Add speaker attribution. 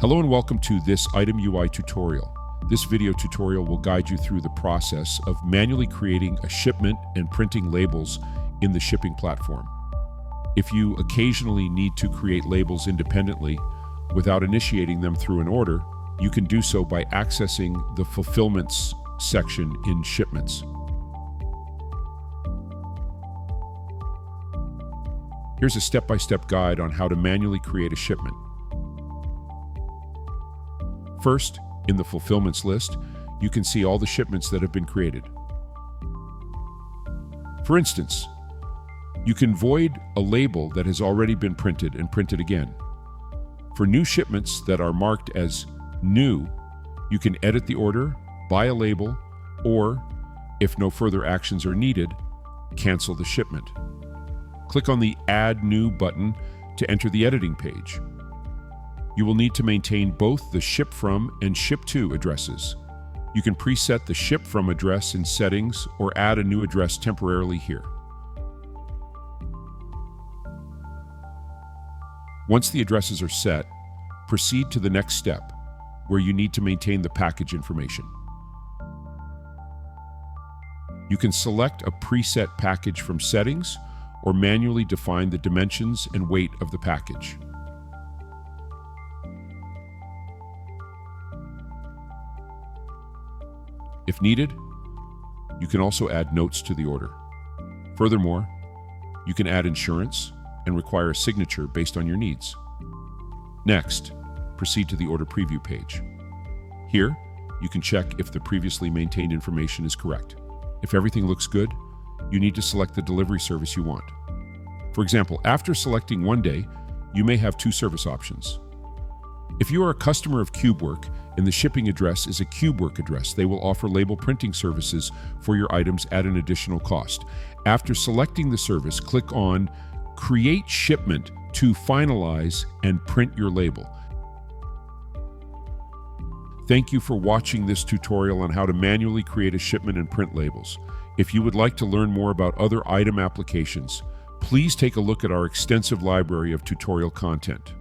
Speaker 1: Hello and welcome to this Item UI tutorial. This video tutorial will guide you through the process of manually creating a shipment and printing labels in the shipping platform. If you occasionally need to create labels independently without initiating them through an order, you can do so by accessing the Fulfillments section in Shipments. Here's a step-by-step guide on how to manually create a shipment. First, in the Fulfillments list, you can see all the shipments that have been created. For instance, you can void a label that has already been printed and print it again. For new shipments that are marked as new, you can edit the order, buy a label, or, if no further actions are needed, cancel the shipment. Click on the Add New button to enter the editing page. You will need to maintain both the ship from and ship to addresses. You can preset the ship from address in settings or add a new address temporarily here. Once the addresses are set, proceed to the next step, where you need to maintain the package information. You can select a preset package from settings or manually define the dimensions and weight of the package. If needed, you can also add notes to the order. Furthermore, you can add insurance and require a signature based on your needs. Next, proceed to the order preview page. Here, you can check if the previously maintained information is correct. If everything looks good, you need to select the delivery service you want. For example, after selecting one day, you may have two service options. If you are a customer of CubeWork and the shipping address is a CubeWork address, they will offer label printing services for your items at an additional cost. After selecting the service, click on Create Shipment to finalize and print your label. Thank you for watching this tutorial on how to manually create a shipment and print labels. If you would like to learn more about other item applications, please take a look at our extensive library of tutorial content.